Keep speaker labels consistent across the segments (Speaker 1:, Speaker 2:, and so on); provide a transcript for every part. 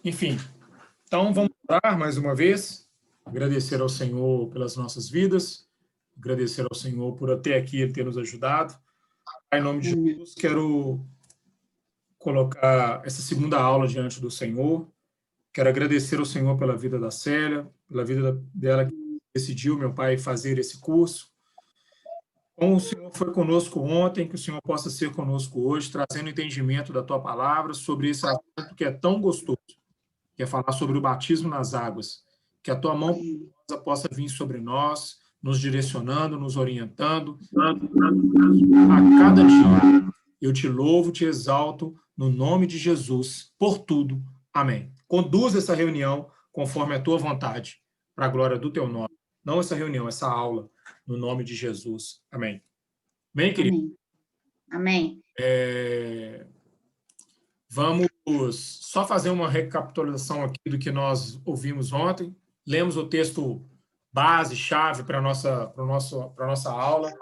Speaker 1: Enfim, então vamos orar mais uma vez, agradecer ao Senhor pelas nossas vidas, agradecer ao Senhor por até aqui Ele ter nos ajudado. Em nome de Jesus, quero colocar essa segunda aula diante do Senhor. Quero agradecer ao Senhor pela vida da Célia, pela vida dela que decidiu, meu Pai, fazer esse curso. Como o Senhor foi conosco ontem, que o Senhor possa ser conosco hoje, trazendo entendimento da Tua palavra sobre esse assunto que é tão gostoso, que é falar sobre o batismo nas águas. Que a Tua mão poderosa possa vir sobre nós, nos direcionando, nos orientando. A cada dia, eu te louvo, te exalto, no nome de Jesus, por tudo. Amém. Conduz essa reunião conforme a Tua vontade, para a glória do Teu nome. Não essa reunião, essa aula, no nome de Jesus. Amém. Bem, querido?
Speaker 2: Amém.
Speaker 1: Vamos só fazer uma recapitulação aqui do que nós ouvimos ontem. Lemos o texto base, chave para a nossa aula,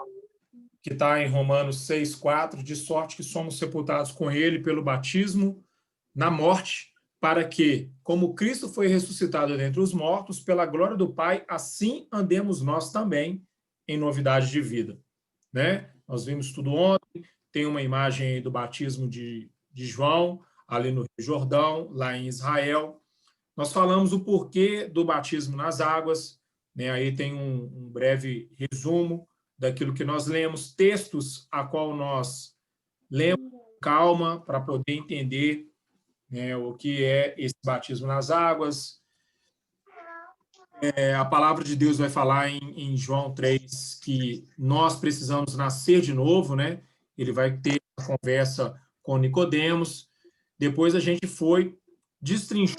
Speaker 1: que está em Romanos 6,4, de sorte que somos sepultados com ele pelo batismo na morte, para que, como Cristo foi ressuscitado dentre os mortos, pela glória do Pai, assim andemos nós também em novidade de vida. Né? Nós vimos tudo ontem, tem uma imagem do batismo de João, ali no Rio Jordão, lá em Israel. Nós falamos o porquê do batismo nas águas, né? Aí tem um breve resumo daquilo que nós lemos, textos a qual nós lemos com calma para poder entender, né, o que é esse batismo nas águas. A palavra de Deus vai falar em João 3 que nós precisamos nascer de novo, né? Ele vai ter uma conversa com Nicodemos. Depois a gente foi destrinchar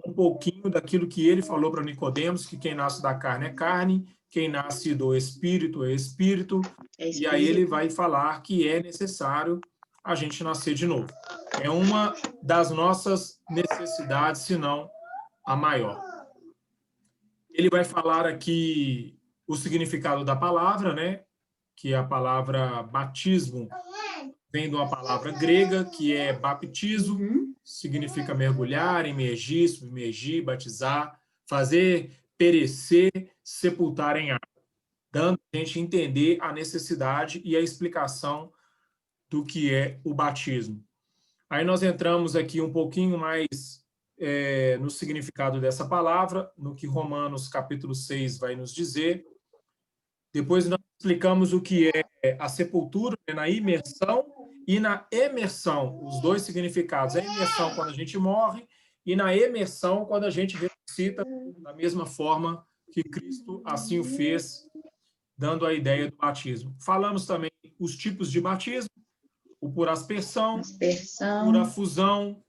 Speaker 1: um pouquinho daquilo que ele falou para Nicodemos, que quem nasce da carne é carne, quem nasce do espírito é espírito. E aí ele vai falar que é necessário a gente nascer de novo. É uma das nossas necessidades, se não a maior. Ele vai falar aqui o significado da palavra, né? Que a palavra batismo vem de uma palavra grega, que é baptizo, significa mergulhar, imergir, submergir, batizar, fazer perecer, sepultar em água, dando a gente entender a necessidade e a explicação do que é o batismo. Aí nós entramos aqui um pouquinho mais no significado dessa palavra, no que Romanos capítulo 6 vai nos dizer. Depois nós explicamos o que é a sepultura, né, na imersão e na emersão, os dois significados. A imersão quando a gente morre e na emersão quando a gente ressuscita da mesma forma que Cristo assim o fez, dando a ideia do batismo. Falamos também os tipos de batismo, o por aspersão, por afusão,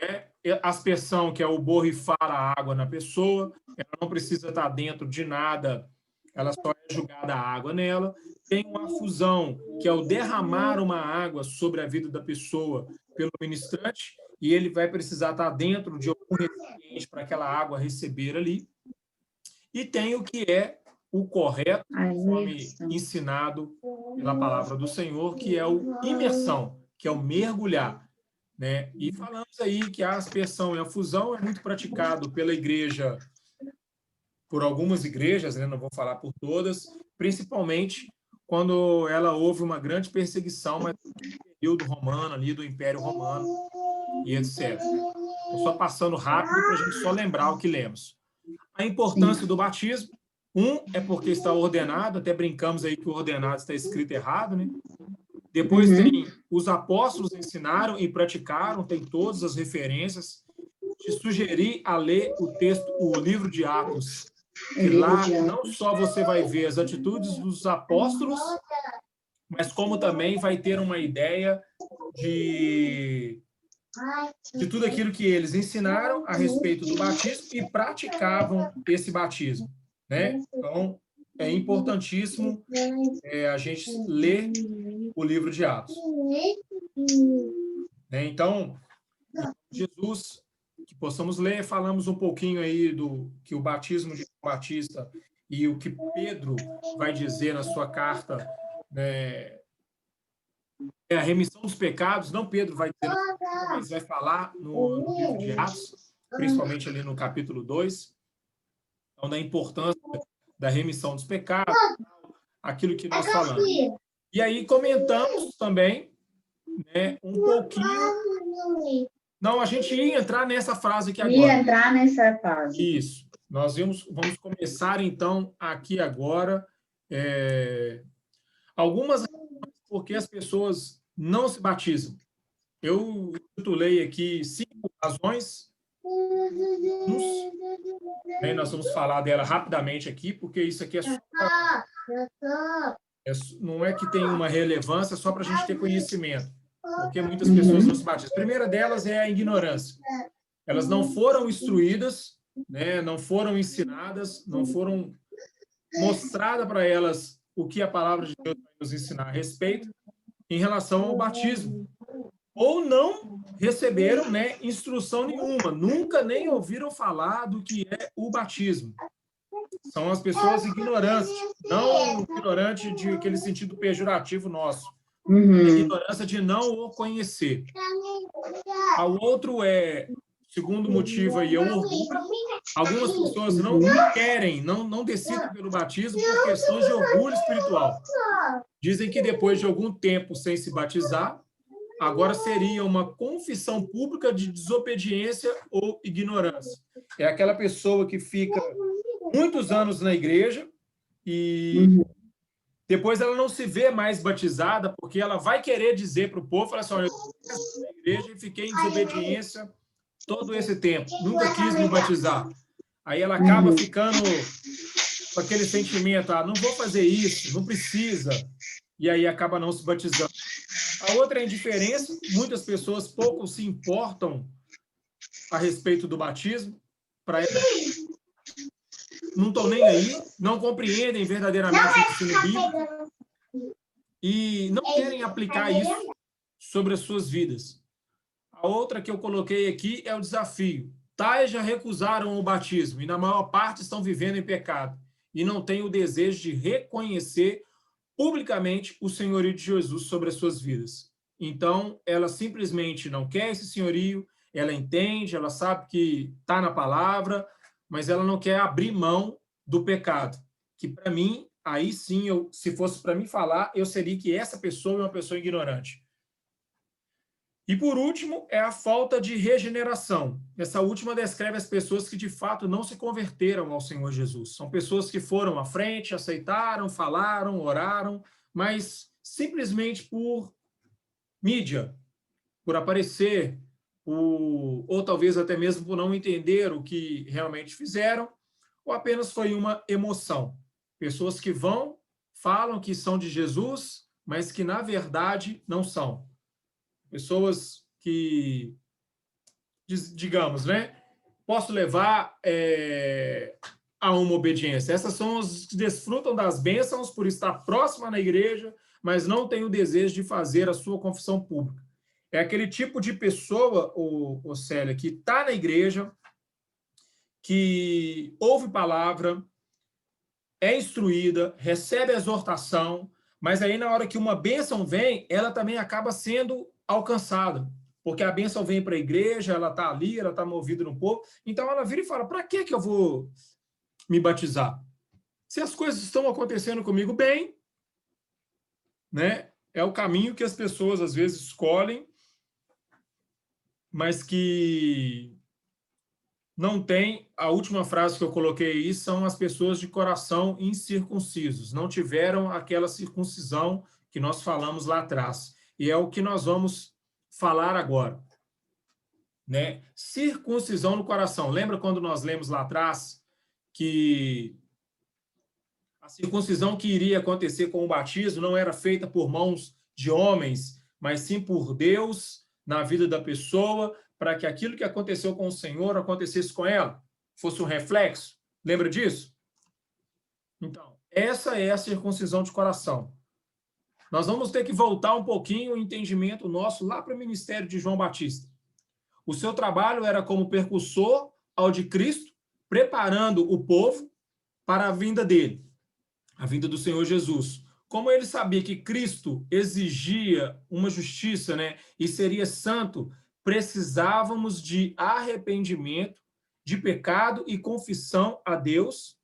Speaker 1: né? Aspersão, que é o borrifar a água na pessoa, ela não precisa estar dentro de nada, ela só é jogada a água nela. Tem uma afusão, que é o derramar uma água sobre a vida da pessoa pelo ministrante, e ele vai precisar estar dentro de algum recipiente para aquela água receber ali. E tem o que é o correto, conforme ensinado pela palavra do Senhor, que é o imersão, que é o mergulhar. Né? E falamos aí que a aspersão e a fusão é muito praticado pela igreja, por algumas igrejas, né? Não vou falar por todas, principalmente quando ela houve uma grande perseguição, mas no período romano, ali do Império Romano, e etc. Estou só passando rápido para a gente só lembrar o que lemos. A importância do batismo, é porque está ordenado, até brincamos aí que o ordenado está escrito errado, né? Depois tem os apóstolos ensinaram e praticaram, tem todas as referências. Te sugeri a ler o texto, o livro de Atos, que lá não só você vai ver as atitudes dos apóstolos, mas como também vai ter uma ideia de tudo aquilo que eles ensinaram a respeito do batismo e praticavam esse batismo, né? Então, é importantíssimo a gente ler o livro de Atos. Então, Jesus, que possamos ler, falamos um pouquinho aí do que o batismo de João Batista e o que Pedro vai dizer na sua carta, né, a remissão dos pecados, não Pedro vai dizer, mas vai falar no livro de Atos, principalmente ali no capítulo 2, então, da importância da remissão dos pecados, aquilo que nós falamos. E aí comentamos também, né, um pouquinho... Não, a gente ia entrar nessa frase aqui agora.
Speaker 2: Ia entrar nessa fase.
Speaker 1: Isso. Nós vamos começar, então, aqui agora, algumas razões por que as pessoas não se batizam. Eu titulei aqui 5 razões. Nós vamos falar dela rapidamente aqui, porque isso aqui não é que tem uma relevância só para a gente ter conhecimento, porque muitas pessoas não se batizam. A primeira delas é a ignorância. Elas não foram instruídas, né, não foram ensinadas, não foram mostrada para elas o que a palavra de Deus vai nos ensinar a respeito em relação ao batismo. Ou não receberam, né, instrução nenhuma, nunca nem ouviram falar do que é o batismo. São as pessoas ignorantes, não ignorante de aquele sentido pejorativo nosso, ignorância de não o conhecer. O outro segundo motivo aí, é o orgulho. Algumas pessoas não querem, não decidem pelo batismo por questões de orgulho espiritual. Dizem que depois de algum tempo sem se batizar, agora seria uma confissão pública de desobediência ou ignorância. É aquela pessoa que fica muitos anos na igreja e depois ela não se vê mais batizada, porque ela vai querer dizer para o povo, falar assim, olha, eu estou na igreja e fiquei em desobediência todo esse tempo, nunca quis me batizar. Aí ela acaba ficando com aquele sentimento, não vou fazer isso, não precisa, e aí acaba não se batizando. A outra é a indiferença. Muitas pessoas pouco se importam a respeito do batismo. Para elas, não estão nem aí, não compreendem verdadeiramente o ensino bíblico e não querem aplicar isso sobre as suas vidas. A outra que eu coloquei aqui é o desafio. Tais já recusaram o batismo e, na maior parte, estão vivendo em pecado e não têm o desejo de reconhecer publicamente o senhorio de Jesus sobre as suas vidas. Então, ela simplesmente não quer esse senhorio, ela entende, ela sabe que está na palavra, mas ela não quer abrir mão do pecado. Que, para mim, aí sim, se fosse para mim falar, eu seria que essa pessoa é uma pessoa ignorante. E, por último, é a falta de regeneração. Essa última descreve as pessoas que, de fato, não se converteram ao Senhor Jesus. São pessoas que foram à frente, aceitaram, falaram, oraram, mas simplesmente por mídia, por aparecer, ou talvez até mesmo por não entender o que realmente fizeram, ou apenas foi uma emoção. Pessoas que vão, falam que são de Jesus, mas que, na verdade, não são. Pessoas que, digamos, né, posso levar a uma obediência. Essas são as que desfrutam das bênçãos por estar próxima na igreja, mas não têm o desejo de fazer a sua confissão pública. É aquele tipo de pessoa, Célia, que está na igreja, que ouve palavra, é instruída, recebe a exortação, mas aí na hora que uma bênção vem, ela também acaba sendo alcançada, porque a bênção vem para a igreja, ela está ali, ela está movida no povo, então ela vira e fala, para que eu vou me batizar? Se as coisas estão acontecendo comigo bem, né? É o caminho que as pessoas às vezes escolhem, mas que não tem. A última frase que eu coloquei aí são as pessoas de coração incircuncisos, não tiveram aquela circuncisão que nós falamos lá atrás. E é o que nós vamos falar agora, né? Circuncisão no coração. Lembra quando nós lemos lá atrás que a circuncisão que iria acontecer com o batismo não era feita por mãos de homens, mas sim por Deus na vida da pessoa, para que aquilo que aconteceu com o Senhor acontecesse com ela, fosse um reflexo. Lembra disso? Então, essa é a circuncisão de coração. Nós vamos ter que voltar um pouquinho o entendimento nosso lá para o ministério de João Batista. O seu trabalho era como percussor ao de Cristo, preparando o povo para a vinda dele, a vinda do Senhor Jesus. Como ele sabia que Cristo exigia uma justiça, né, e seria santo, precisávamos de arrependimento de pecado e confissão a Deus.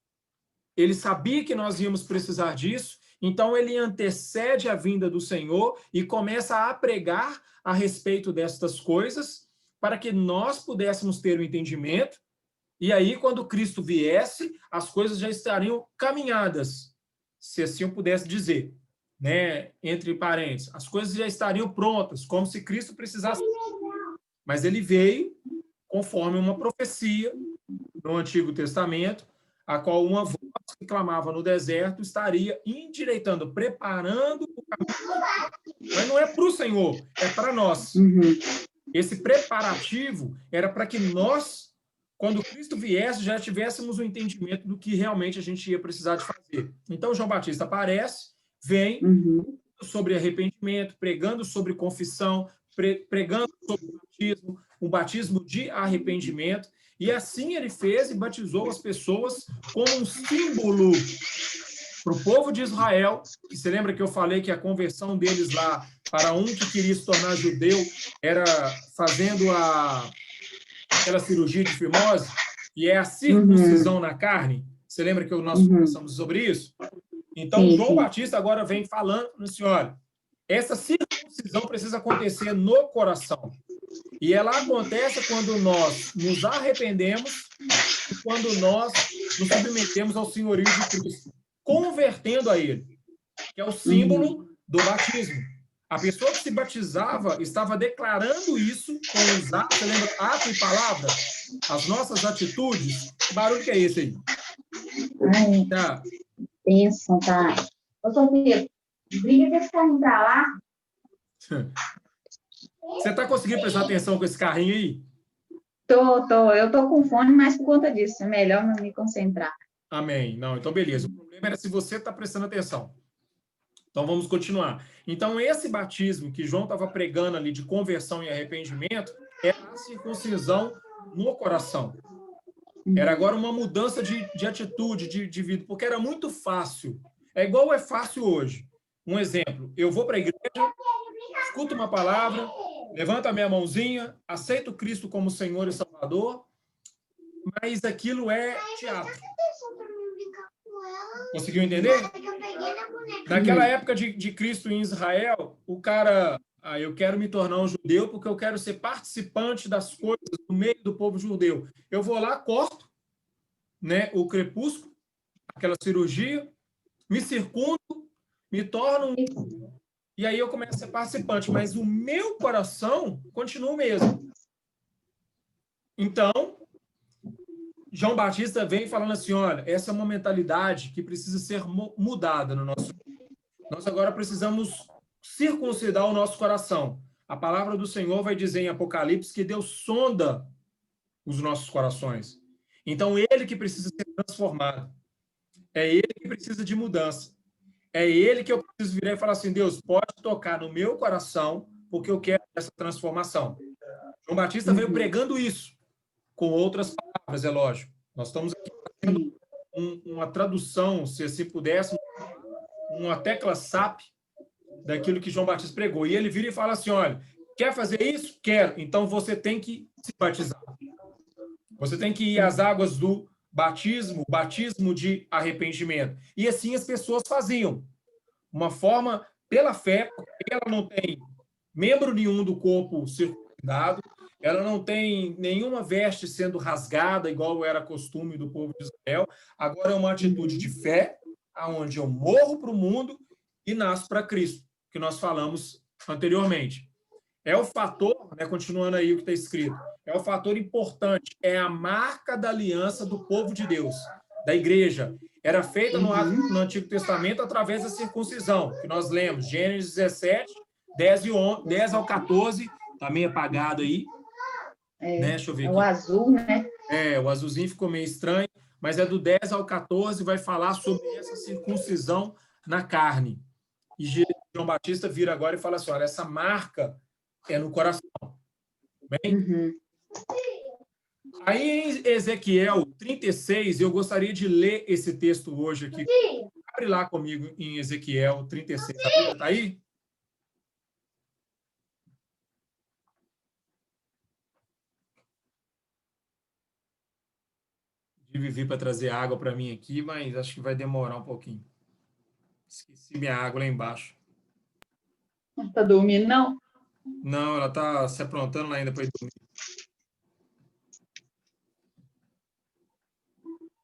Speaker 1: Ele sabia que nós íamos precisar disso, então ele antecede a vinda do Senhor e começa a pregar a respeito destas coisas, para que nós pudéssemos ter o entendimento, e aí, quando Cristo viesse, as coisas já estariam caminhadas, se assim eu pudesse dizer, né? Entre parênteses, as coisas já estariam prontas, como se Cristo precisasse. Mas ele veio conforme uma profecia no Antigo Testamento, a qual uma voz que clamava no deserto estaria endireitando, preparando o caminho. Mas não é para o Senhor, é para nós. Esse preparativo era para que nós, quando Cristo viesse, já tivéssemos o entendimento do que realmente a gente ia precisar de fazer. Então, João Batista aparece, vem sobre arrependimento, pregando sobre confissão, pregando sobre batismo, um batismo de arrependimento, e assim ele fez e batizou as pessoas como um símbolo para o povo de Israel, que você lembra que eu falei que a conversão deles lá para um que queria se tornar judeu era fazendo aquela cirurgia de fimose, e é a circuncisão na carne. Você lembra que nós conversamos sobre isso? Então, João Batista agora vem falando assim, olha, essa circuncisão precisa acontecer no coração. E ela acontece quando nós nos arrependemos e quando nós nos submetemos ao senhorio de Cristo, convertendo a ele, que é o símbolo do batismo. A pessoa que se batizava estava declarando isso com os atos, você lembra? Ato e palavra, as nossas atitudes. Que barulho que é esse aí? Tá.
Speaker 2: Bênção, tá? Ô, Sofia, briga desse carrinho pra lá.
Speaker 1: Você está conseguindo prestar atenção com esse carrinho aí?
Speaker 2: Eu tô com fone, mas por conta disso, é melhor não me concentrar.
Speaker 1: Amém. Não, então beleza. O problema era se você está prestando atenção. Então vamos continuar. Então esse batismo que João estava pregando ali de conversão e arrependimento era a circuncisão no coração. Era agora uma mudança de atitude, de vida, porque era muito fácil. É igual é fácil hoje. Um exemplo, eu vou para a igreja, escuto uma palavra, levanto a minha mãozinha, aceito Cristo como Senhor e Salvador, mas aquilo é teatro. Conseguiu entender? Naquela época de Cristo em Israel, o cara, eu quero me tornar um judeu porque eu quero ser participante das coisas no meio do povo judeu. Eu vou lá, corto, né, o crepúsculo, aquela cirurgia, me circundo, me torno e aí eu começo a ser participante, mas o meu coração continua o mesmo. Então, João Batista vem falando assim, olha, essa é uma mentalidade que precisa ser mudada no nosso mundo. Nós agora precisamos circuncidar o nosso coração. A palavra do Senhor vai dizer em Apocalipse que Deus sonda os nossos corações. Então, ele que precisa ser transformado. É ele que precisa de mudança. É ele que eu preciso virar e falar assim, Deus, pode tocar no meu coração, porque eu quero essa transformação. João Batista veio pregando isso, com outras palavras, é lógico. Nós estamos aqui fazendo uma tradução, se assim pudéssemos, uma tecla SAP daquilo que João Batista pregou. E ele vira e fala assim, olha, quer fazer isso? Quero. Então você tem que se batizar. Você tem que ir às águas do batismo, batismo de arrependimento. E assim as pessoas faziam. Uma forma, pela fé, porque ela não tem membro nenhum do corpo circuncidado, ela não tem nenhuma veste sendo rasgada, igual era costume do povo de Israel. Agora é uma atitude de fé, aonde eu morro para o mundo e nasço para Cristo, que nós falamos anteriormente. É o fator, né, continuando aí o que está escrito, é o fator importante, é a marca da aliança do povo de Deus, da igreja. Era feita no Antigo Testamento através da circuncisão, que nós lemos, Gênesis 17, 10 ao 14, está meio apagado aí. Né? Deixa eu ver aqui.
Speaker 2: O azul, né?
Speaker 1: O azulzinho ficou meio estranho, mas é do 10 ao 14, vai falar sobre essa circuncisão na carne. E João Batista vira agora e fala assim, olha, essa marca é no coração. Bem? Aí em Ezequiel 36, eu gostaria de ler esse texto hoje aqui. Abre lá comigo em Ezequiel 36. Está aí? Vivi para trazer água para mim aqui, mas acho que vai demorar um pouquinho. Esqueci minha água lá embaixo.
Speaker 2: Não tá dormindo, não?
Speaker 1: Não, ela está se aprontando lá ainda para ir dormir.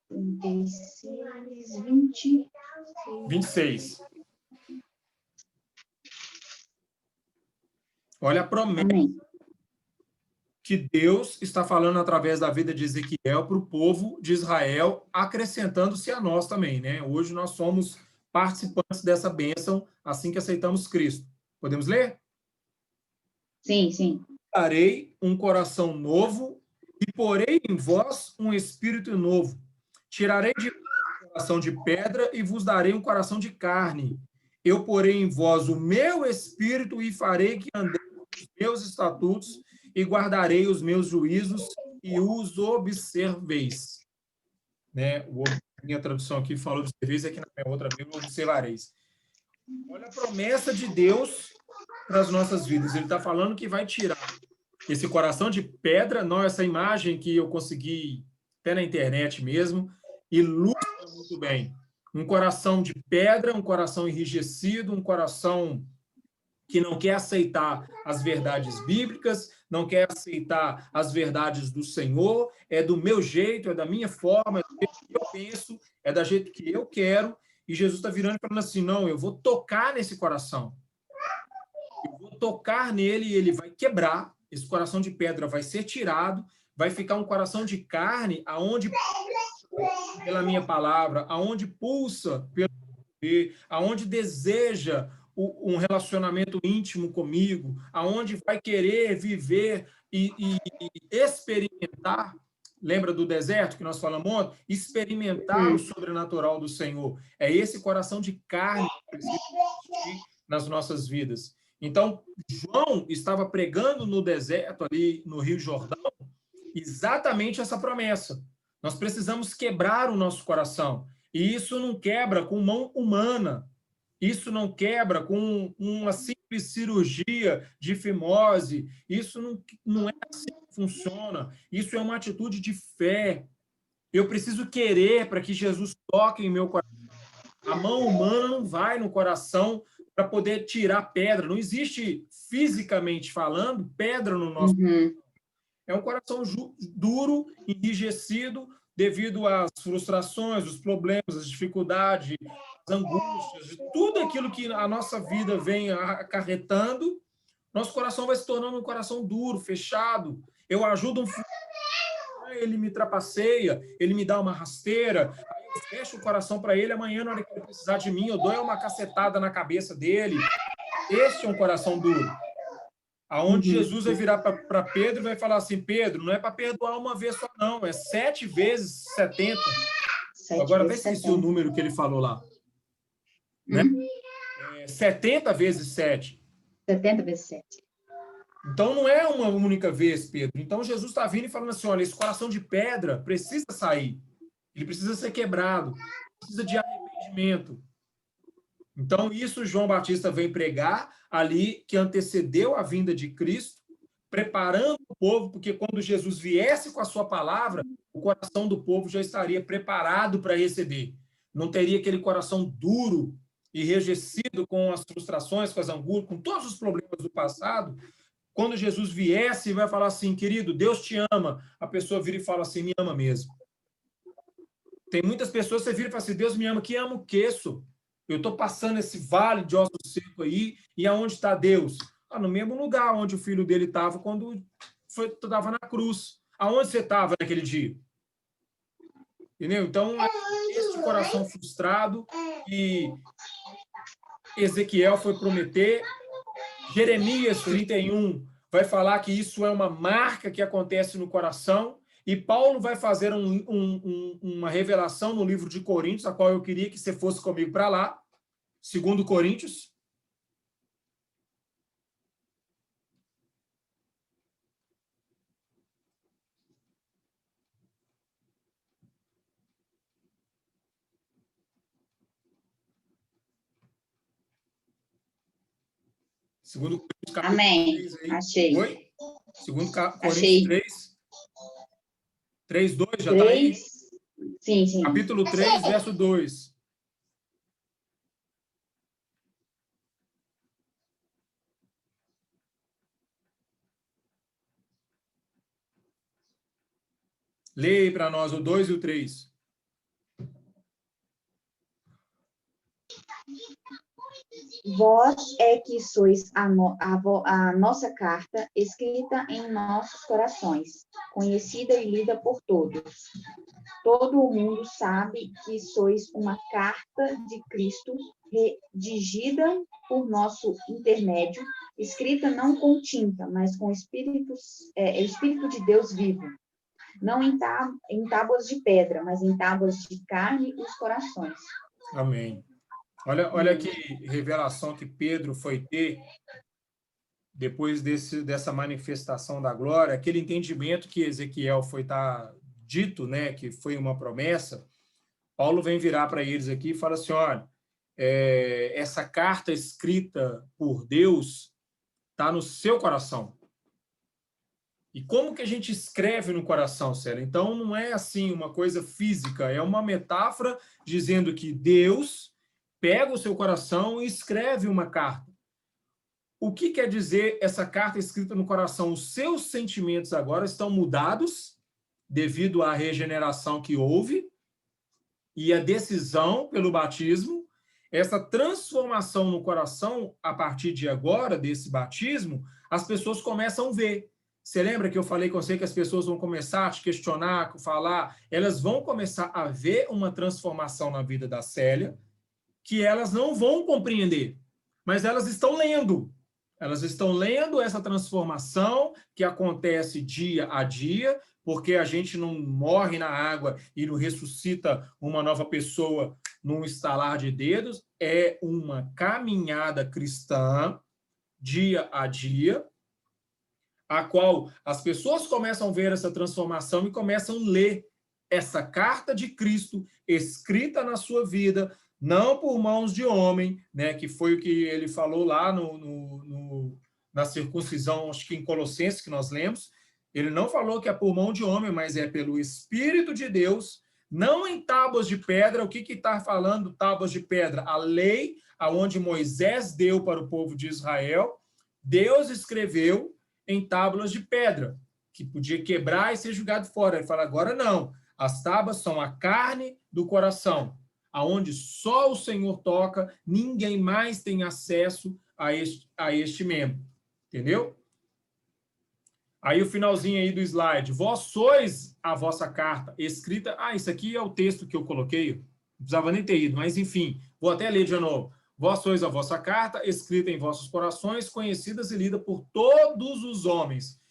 Speaker 2: 36, 20.
Speaker 1: 26. Olha a promessa
Speaker 2: Amém.
Speaker 1: que Deus está falando através da vida de Ezequiel para o povo de Israel, acrescentando-se a nós também, né? Hoje nós somos participantes dessa bênção assim que aceitamos Cristo. Podemos ler?
Speaker 2: Sim, sim.
Speaker 1: Darei um coração novo e porei em vós um espírito novo. Tirarei de vós um coração de pedra e vos darei um coração de carne. Eu porei em vós o meu espírito e farei que andeis nos meus estatutos e guardarei os meus juízos e os observeis. Né? Minha tradução aqui falou observeis, aqui na minha outra Bíblia, observareis. Olha a promessa de Deus para as nossas vidas. Ele está falando que vai tirar esse coração de pedra, não essa imagem que eu consegui até na internet mesmo, ilustra muito bem. Um coração de pedra, um coração enrijecido, um coração que não quer aceitar as verdades bíblicas, não quer aceitar as verdades do Senhor, é do meu jeito, é da minha forma, é do jeito que eu penso, é do jeito que eu quero, e Jesus está virando e falando assim, não, eu vou tocar nesse coração, eu vou tocar nele e ele vai quebrar, esse coração de pedra vai ser tirado, vai ficar um coração de carne, aonde pela minha palavra, aonde pulsa pelo poder, aonde deseja um relacionamento íntimo comigo, aonde vai querer viver e experimentar, lembra do deserto que nós falamos ontem? Experimentar o sobrenatural do Senhor. É esse coração de carne que precisa existir nas nossas vidas. Então, João estava pregando no deserto, ali no Rio Jordão, exatamente essa promessa. Nós precisamos quebrar o nosso coração. E isso não quebra com mão humana. Isso não quebra com uma simples cirurgia de fimose. Isso não é assim que funciona. Isso é uma atitude de fé. Eu preciso querer para que Jesus toque em meu coração. A mão humana não vai no coração para poder tirar pedra. Não existe, fisicamente falando, pedra no nosso coração. É um coração duro, enrijecido, devido às frustrações, os problemas, as dificuldades, as angústias, tudo aquilo que a nossa vida vem acarretando, nosso coração vai se tornando um coração duro, fechado. Eu ajudo ele me trapaceia, ele me dá uma rasteira, aí eu fecho o coração para ele, amanhã, na hora que ele precisar de mim, eu dou uma cacetada na cabeça dele. Este é um coração duro. Aonde Jesus vai virar para Pedro e vai falar assim, Pedro, não é para perdoar uma vez só não, é 7 vezes 70. Agora, vê se esqueci o número que ele falou lá. Né? 70 vezes 7.
Speaker 2: 70 vezes 7.
Speaker 1: Então, não é uma única vez, Pedro. Então, Jesus está vindo e falando assim, olha, esse coração de pedra precisa sair. Ele precisa ser quebrado. Precisa de arrependimento. Então, isso João Batista vem pregar ali, que antecedeu a vinda de Cristo, preparando o povo, porque quando Jesus viesse com a sua palavra, o coração do povo já estaria preparado para receber. Não teria aquele coração duro, enrijecido com as frustrações, com as angústias, com todos os problemas do passado. Quando Jesus viesse e vai falar assim, querido, Deus te ama, a pessoa vira e fala assim, me ama mesmo. Tem muitas pessoas que você vira e fala assim, Deus me ama, que ama o quê, só? Eu estou passando esse vale de ossos secos aí, e aonde está Deus? No mesmo lugar onde o filho dele estava quando estava na cruz. Aonde você estava naquele dia? Entendeu? Então, esse coração frustrado que Ezequiel foi prometer, Jeremias 31 vai falar que isso é uma marca que acontece no coração, e Paulo vai fazer uma revelação no livro de Coríntios, a qual eu queria que você fosse comigo para lá, 2 Coríntios. Segundo Coríntios, capítulo
Speaker 2: Amém.
Speaker 1: 3, aí.
Speaker 2: Achei.
Speaker 1: Oi? Segundo Coríntios
Speaker 2: Achei.
Speaker 1: 3. 3:2, já está aí?
Speaker 2: Sim, sim.
Speaker 1: Capítulo 3, verso 2. Leia aí para nós o 2 e o 3.
Speaker 2: Vós é que sois a nossa carta, escrita em nossos corações, conhecida e lida por todos. Todo o mundo sabe que sois uma carta de Cristo, redigida por nosso intermédio, escrita não com tinta, mas com Espírito de Deus vivo, não em tábuas de pedra, mas em tábuas de carne os corações.
Speaker 1: Amém. Olha que revelação que Pedro foi ter depois dessa manifestação da glória, aquele entendimento que Ezequiel foi estar dito, né, que foi uma promessa. Paulo vem virar para eles aqui e fala assim, olha, essa carta escrita por Deus está no seu coração. E como que a gente escreve no coração, Célia? Então, não é assim uma coisa física, é uma metáfora dizendo que Deus pega o seu coração e escreve uma carta. O que quer dizer essa carta escrita no coração? Os seus sentimentos agora estão mudados devido à regeneração que houve e a decisão pelo batismo. Essa transformação no coração, a partir de agora, desse batismo, as pessoas começam a ver. Você lembra que eu falei com você que as pessoas vão começar a te questionar, falar, elas vão começar a ver uma transformação na vida da Célia, que elas não vão compreender, mas elas estão lendo. Elas estão lendo essa transformação que acontece dia a dia, porque a gente não morre na água e não ressuscita uma nova pessoa num estalar de dedos, é uma caminhada cristã, dia a dia, a qual as pessoas começam a ver essa transformação e começam a ler essa carta de Cristo escrita na sua vida, não por mãos de homem, né, que foi o que ele falou lá na circuncisão, acho que em Colossenses, que nós lemos. Ele não falou que é por mão de homem, mas é pelo Espírito de Deus, não em tábuas de pedra. O que está falando tábuas de pedra? A lei, aonde Moisés deu para o povo de Israel, Deus escreveu em tábuas de pedra, que podia quebrar e ser jogado fora. Ele fala, agora não. As tábuas são a carne do coração, aonde só o Senhor toca, ninguém mais tem acesso a este membro. Entendeu? Aí o finalzinho aí do slide. Vós sois a vossa carta escrita... isso aqui é o texto que eu coloquei. Não precisava nem ter ido, mas enfim. Vou até ler de novo. Vós sois a vossa carta escrita em vossos corações, conhecidas e lida por todos os homens.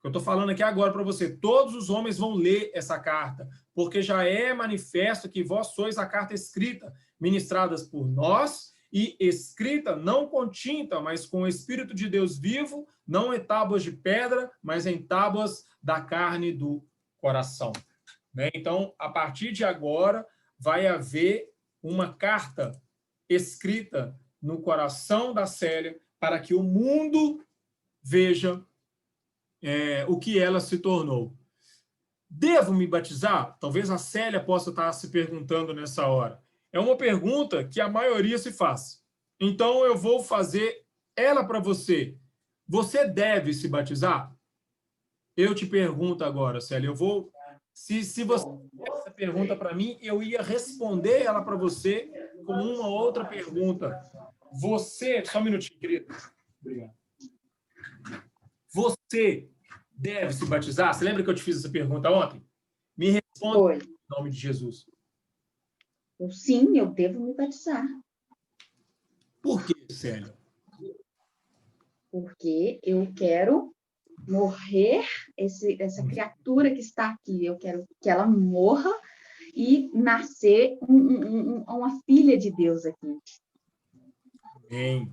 Speaker 1: Eu estou falando aqui agora para você. Todos os homens vão ler essa carta, porque já é manifesto que vós sois a carta escrita, ministradas por nós e escrita não com tinta, mas com o Espírito de Deus vivo, não em tábuas de pedra, mas em tábuas da carne do coração. Né? Então, a partir de agora, vai haver uma carta escrita no coração da Célia para que o mundo veja o que ela se tornou. Devo me batizar? Talvez a Célia possa estar se perguntando nessa hora. É uma pergunta que a maioria se faz. Então, eu vou fazer ela para você. Você deve se batizar? Eu te pergunto agora, Célia. Eu vou... Se você fizesse essa pergunta para mim, eu ia responder ela para você com uma outra pergunta. Você... Só um minutinho, querido. Obrigado. Você deve se batizar? Você lembra que eu te fiz essa pergunta ontem? Me responde em nome de Jesus.
Speaker 2: Sim, eu devo me batizar.
Speaker 1: Por quê, Célia?
Speaker 2: Porque eu quero morrer, essa criatura que está aqui, eu quero que ela morra e nascer uma filha de Deus aqui.
Speaker 1: Bem,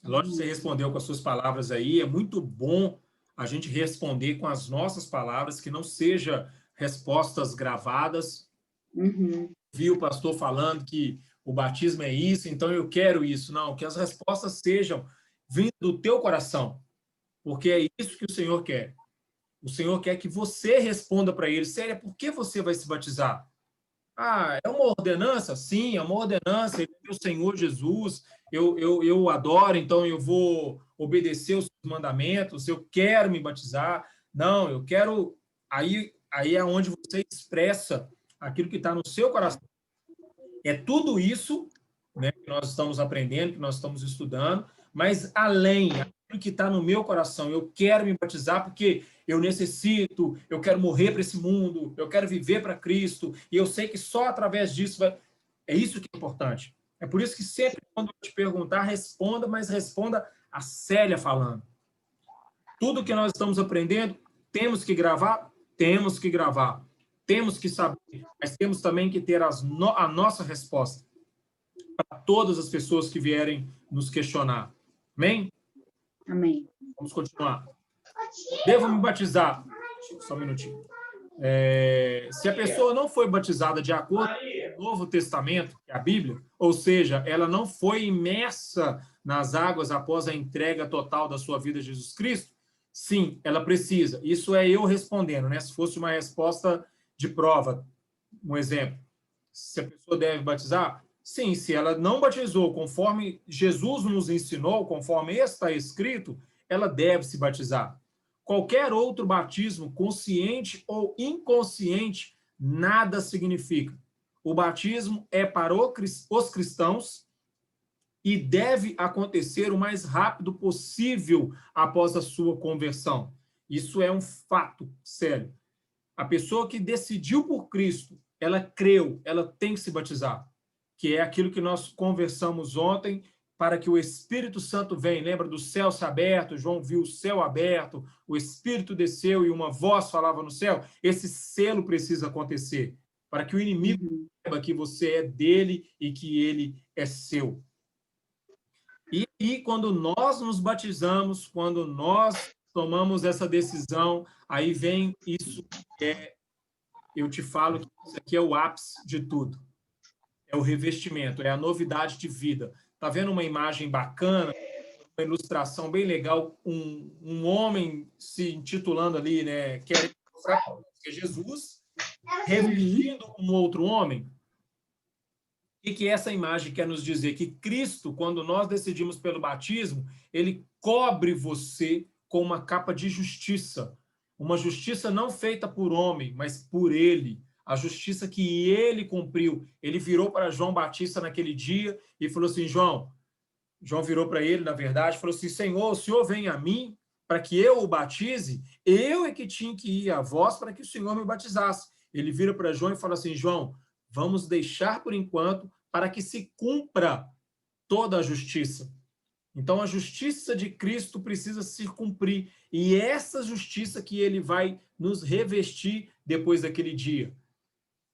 Speaker 1: lógico que você respondeu com as suas palavras aí, é muito bom a gente responder com as nossas palavras, que não seja respostas gravadas.
Speaker 2: Uhum.
Speaker 1: Vi o pastor falando que o batismo é isso, então eu quero isso. Não, que as respostas sejam vindo do teu coração, porque é isso que o Senhor quer. O Senhor quer que você responda para ele, Célia, por que você vai se batizar? Ah, é uma ordenança? Sim, é uma ordenança. Ele é o Senhor Jesus. Eu adoro, então eu vou obedecer os mandamentos. Eu quero me batizar. Não, eu quero. Aí é onde você expressa aquilo que está no seu coração. É tudo isso, né, que nós estamos aprendendo, que nós estamos estudando, mas além, aquilo que está no meu coração, eu quero me batizar porque eu necessito, eu quero morrer para esse mundo, eu quero viver para Cristo, e eu sei que só através disso vai... É isso que é importante. É por isso que sempre quando eu te perguntar, responda, mas responda a Célia falando. Tudo que nós estamos aprendendo, temos que gravar? Temos que gravar. Temos que saber, mas temos também que ter a nossa resposta para todas as pessoas que vierem nos questionar. Amém?
Speaker 2: Amém.
Speaker 1: Vamos continuar. Devo me batizar? Só um minutinho. Se a pessoa não foi batizada de acordo com o Novo Testamento, que é a Bíblia, ou seja, ela não foi imersa nas águas após a entrega total da sua vida a Jesus Cristo, sim, ela precisa. Isso é eu respondendo, né? Se fosse uma resposta de prova, um exemplo. Se a pessoa deve batizar? Sim, se ela não batizou conforme Jesus nos ensinou, conforme está escrito, ela deve se batizar. Qualquer outro batismo, consciente ou inconsciente, nada significa. O batismo é para os cristãos e deve acontecer o mais rápido possível após a sua conversão. Isso é um fato sério. A pessoa que decidiu por Cristo, ela creu, ela tem que se batizar, que é aquilo que nós conversamos ontem, para que o Espírito Santo venha. Lembra do céu se aberto? João viu o céu aberto, o Espírito desceu e uma voz falava no céu. Esse selo precisa acontecer, para que o inimigo saiba que você é dele e que ele é seu. E quando nós nos batizamos, quando nós tomamos essa decisão, aí vem isso que eu te falo que isso aqui é o ápice de tudo. É o revestimento, é a novidade de vida. Tá vendo uma imagem bacana, uma ilustração bem legal, um homem se intitulando ali, né, querendo mostrar que é Jesus revestindo um outro homem? O que essa imagem quer nos dizer? Que Cristo, quando nós decidimos pelo batismo, ele cobre você com uma capa de justiça. Uma justiça não feita por homem, mas por ele. A justiça que ele cumpriu. Ele virou para João Batista naquele dia e falou assim, João virou para ele, na verdade, falou assim, Senhor, o Senhor vem a mim para que eu o batize? Eu é que tinha que ir a vós para que o Senhor me batizasse. Ele vira para João e fala assim, João, vamos deixar por enquanto para que se cumpra toda a justiça. Então, a justiça de Cristo precisa se cumprir. E essa justiça que ele vai nos revestir depois daquele dia.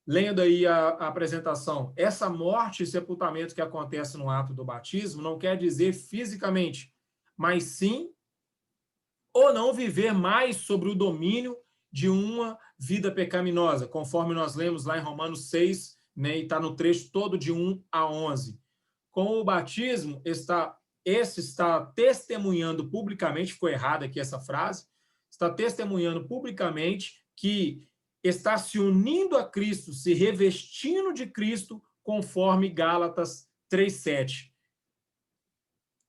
Speaker 1: Lendo aí a apresentação, essa morte e sepultamento que acontece no ato do batismo não quer dizer fisicamente, mas sim ou não viver mais sobre o domínio de uma vida pecaminosa, conforme nós lemos lá em Romanos 6, né, e está no trecho todo de 1 a 11. Com o batismo, esse está testemunhando publicamente, ficou errada aqui essa frase, está testemunhando publicamente que está se unindo a Cristo, se revestindo de Cristo, conforme Gálatas 3:7.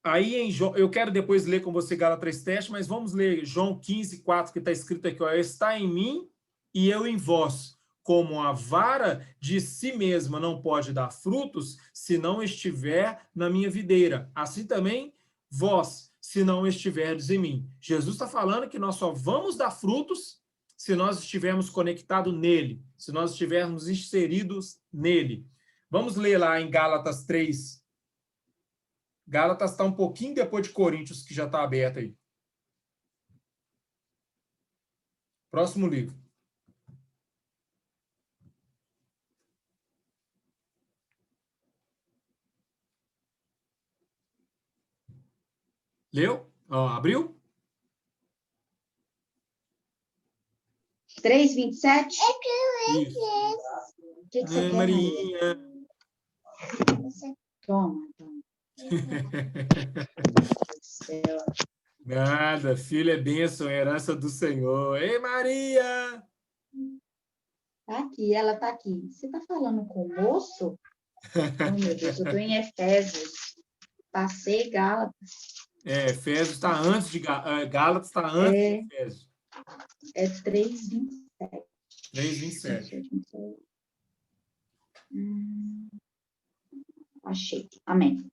Speaker 1: Aí eu quero depois ler com você Gálatas 3:7, mas vamos ler João 15:4, que está escrito aqui, ó, está em mim e eu em vós. Como a vara de si mesma não pode dar frutos se não estiver na minha videira. Assim também vós, se não estiverdes em mim. Jesus está falando que nós só vamos dar frutos se nós estivermos conectados nele, se nós estivermos inseridos nele. Vamos ler lá em Gálatas 3. Gálatas está um pouquinho depois de Coríntios, que já está aberto aí. Próximo livro. Leu? Ó, abriu?
Speaker 2: 3:27?
Speaker 1: Isso.
Speaker 2: O que você quer,
Speaker 1: Marinha.
Speaker 2: Toma.
Speaker 1: Nada, filho é bênção, é herança do Senhor. Ei, Maria!
Speaker 2: Tá aqui, ela tá aqui. Você tá falando com o moço? Oh, meu Deus, eu tô em Efésios. Passei Gálatas.
Speaker 1: Efésios está antes de Gálatas, está antes de Efésios.
Speaker 2: É 3:27.
Speaker 1: 3:27.
Speaker 2: Achei. Amém.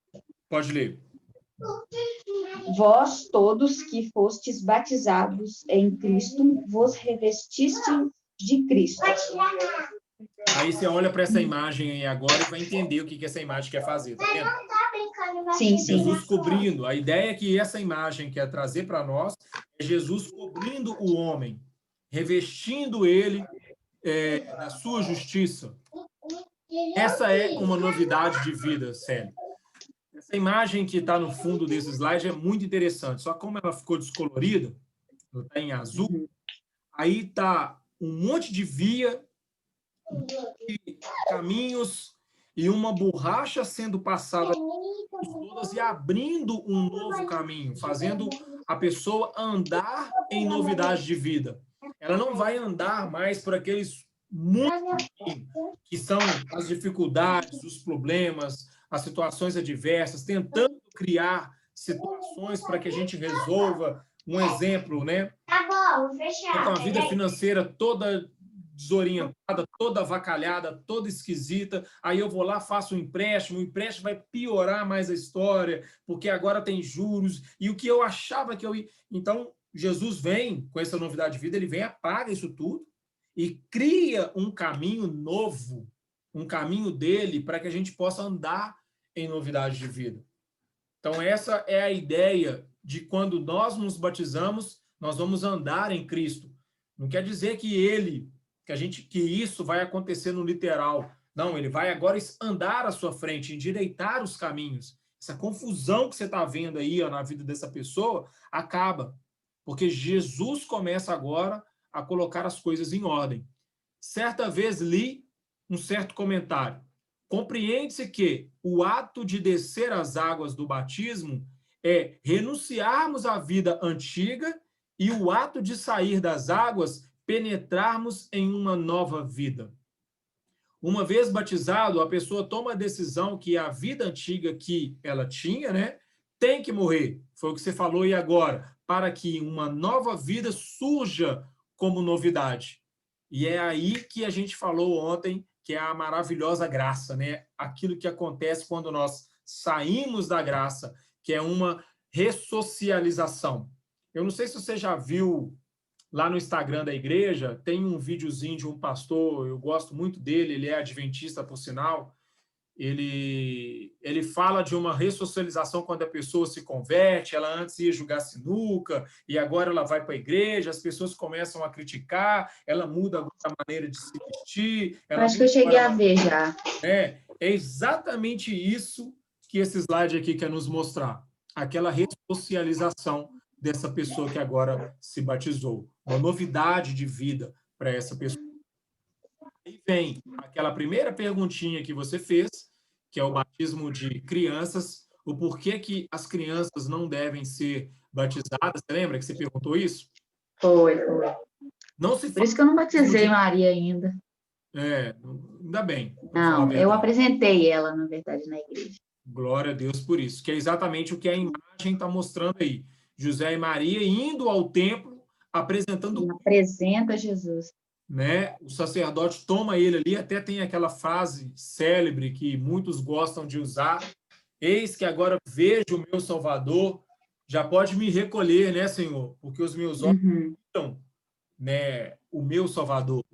Speaker 1: Pode ler.
Speaker 2: Vós todos que fostes batizados em Cristo, vos revestiste de Cristo.
Speaker 1: Aí você olha para essa imagem aí agora e vai entender o que essa imagem quer fazer, tá vendo?
Speaker 2: Sim, sim.
Speaker 1: Jesus cobrindo. A ideia é que essa imagem quer trazer para nós é Jesus cobrindo o homem, revestindo ele da sua justiça. Essa é uma novidade de vida, Célio. Essa imagem que está no fundo desse slide é muito interessante, só como ela ficou descolorida, está em azul, aí está um monte de via, de caminhos e uma borracha sendo passada todas e abrindo um novo caminho, fazendo a pessoa andar em novidade de vida. Ela não vai andar mais por aqueles muitos que são as dificuldades, os problemas, as situações adversas, tentando criar situações para que a gente resolva. Um exemplo, né?
Speaker 3: Tá bom, vou fechar.
Speaker 1: Com a vida financeira toda desorientada, toda avacalhada, toda esquisita, aí eu vou lá, faço um empréstimo, o empréstimo vai piorar mais a história, porque agora tem juros, e o que eu achava que eu ia... Então, Jesus vem com essa novidade de vida, ele vem, apaga isso tudo, e cria um caminho novo, um caminho dele, para que a gente possa andar em novidade de vida. Então, essa é a ideia de quando nós nos batizamos, nós vamos andar em Cristo. Não quer dizer que isso vai acontecer no literal. Não, ele vai agora andar à sua frente, endireitar os caminhos. Essa confusão que você está vendo aí na vida dessa pessoa acaba, porque Jesus começa agora a colocar as coisas em ordem. Certa vez li um certo comentário. Compreende-se que o ato de descer as águas do batismo é renunciarmos à vida antiga e o ato de sair das águas penetrarmos em uma nova vida. Uma vez batizado, a pessoa toma a decisão que a vida antiga que ela tinha, né, tem que morrer. Foi o que você falou e agora, para que uma nova vida surja como novidade. E é aí que a gente falou ontem, que é a maravilhosa graça, né? Aquilo que acontece quando nós saímos da graça, que é uma ressocialização. Eu não sei se você já viu lá no Instagram da igreja, tem um videozinho de um pastor, eu gosto muito dele, ele é adventista, por sinal. Ele fala de uma ressocialização quando a pessoa se converte, ela antes ia jogar sinuca, e agora ela vai para a igreja, as pessoas começam a criticar, ela muda a maneira de se vestir.
Speaker 2: Acho que eu cheguei a ver já.
Speaker 1: É exatamente isso que esse slide aqui quer nos mostrar. Aquela ressocialização dessa pessoa que agora se batizou. Uma novidade de vida para essa pessoa. Aí vem aquela primeira perguntinha que você fez, que é o batismo de crianças, o porquê que as crianças não devem ser batizadas. Você lembra que você perguntou isso?
Speaker 2: Foi.
Speaker 1: Não se
Speaker 2: Por isso que eu não batizei Maria ainda.
Speaker 1: Ainda bem.
Speaker 2: Não, eu apresentei ela, na verdade, na igreja.
Speaker 1: Glória a Deus por isso, que é exatamente o que a imagem está mostrando aí. José e Maria indo ao templo, apresentando...
Speaker 2: Apresenta Jesus.
Speaker 1: Né? O sacerdote toma ele ali, até tem aquela frase célebre que muitos gostam de usar: eis que agora vejo o meu Salvador, já pode me recolher, né, Senhor? Porque os meus olhos viram, né, o meu Salvador.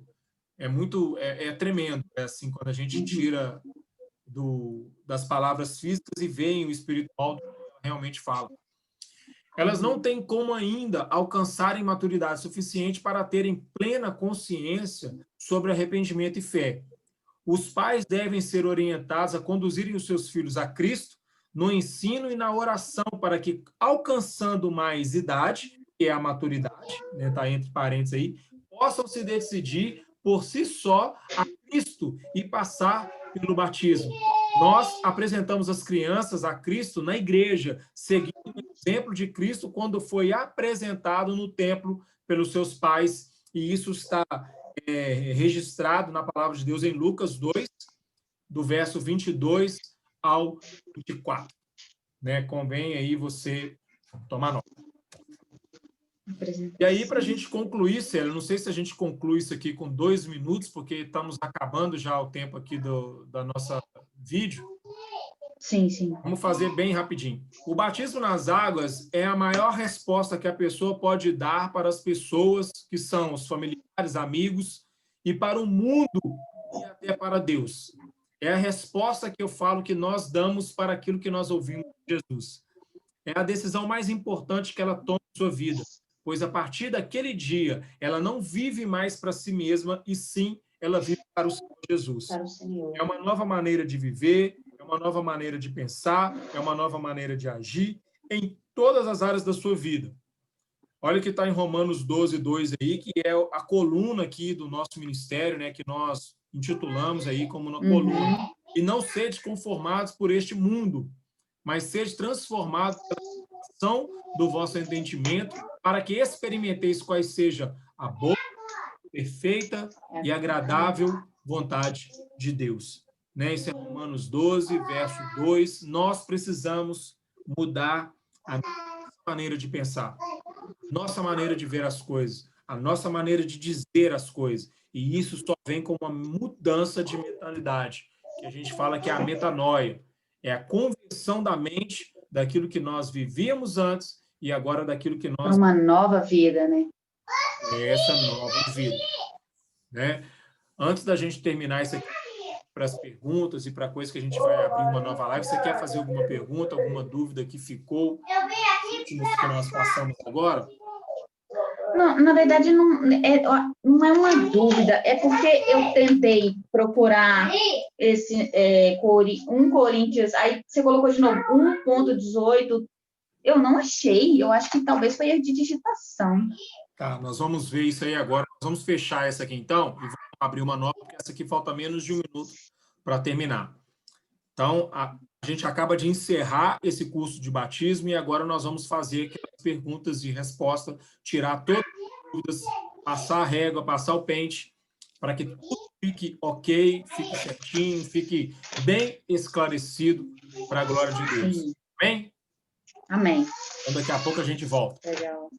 Speaker 1: É tremendo, assim, quando a gente tira das palavras físicas e vê o espiritual do que ela realmente fala. Elas não têm como ainda alcançarem maturidade suficiente para terem plena consciência sobre arrependimento e fé. Os pais devem ser orientados a conduzirem os seus filhos a Cristo no ensino e na oração para que, alcançando mais idade, que é a maturidade, né, tá entre parênteses aí, possam se decidir por si só a Cristo e passar pelo batismo. Nós apresentamos as crianças a Cristo na igreja, seguindo o exemplo de Cristo quando foi apresentado no templo pelos seus pais, e isso está registrado na palavra de Deus em Lucas 2, do verso 22 ao 24. Né? Convém aí você tomar nota. E aí, para a gente concluir, Célia, não sei se a gente conclui isso aqui com 2 minutos, porque estamos acabando já o tempo aqui da nossa vídeo.
Speaker 2: Sim, sim.
Speaker 1: Vamos fazer bem rapidinho. O batismo nas águas é a maior resposta que a pessoa pode dar para as pessoas que são os familiares, amigos, e para o mundo e até para Deus. É a resposta que eu falo que nós damos para aquilo que nós ouvimos de Jesus. É a decisão mais importante que ela toma em sua vida, pois a partir daquele dia, ela não vive mais para si mesma, e sim, ela vive para o Senhor Jesus.
Speaker 2: Para o Senhor.
Speaker 1: É uma nova maneira de viver, é uma nova maneira de pensar, é uma nova maneira de agir em todas as áreas da sua vida. Olha o que está em Romanos 12, 2 aí, que é a coluna aqui do nosso ministério, né, que nós intitulamos aí como uma coluna. E não sede conformados por este mundo, mas sede transformados pela ação do vosso entendimento, para que experimenteis quais seja a boa, perfeita e agradável vontade de Deus. Né? Isso é Romanos 12, verso 2. Nós precisamos mudar a nossa maneira de pensar, nossa maneira de ver as coisas, a nossa maneira de dizer as coisas. E isso só vem com uma mudança de mentalidade, que a gente fala que é a metanoia. É a conversão da mente daquilo que nós vivíamos antes e agora daquilo que nós...
Speaker 2: Uma nova vida, né?
Speaker 1: Essa nova vida. Né? Antes da gente terminar isso aqui, para as perguntas e para coisas que a gente vai abrir uma nova live, você quer fazer alguma pergunta, alguma dúvida que ficou que nós passamos agora?
Speaker 2: Não, na verdade, não é uma dúvida, é porque eu tentei procurar esse 1 Coríntios, aí você colocou de novo 1,18, eu não achei, eu acho que talvez foi erro de digitação.
Speaker 1: Tá, nós vamos ver isso aí agora, nós vamos fechar essa aqui então, e vamos abrir uma nova, porque essa aqui falta menos de 1 minuto para terminar. Então, a gente acaba de encerrar esse curso de batismo e agora nós vamos fazer aquelas perguntas de resposta, tirar todas as dúvidas, passar a régua, passar o pente, para que tudo fique ok, fique certinho, fique bem esclarecido para a glória de Deus. Amém?
Speaker 2: Amém.
Speaker 1: Então, daqui a pouco a gente volta.
Speaker 2: Legal.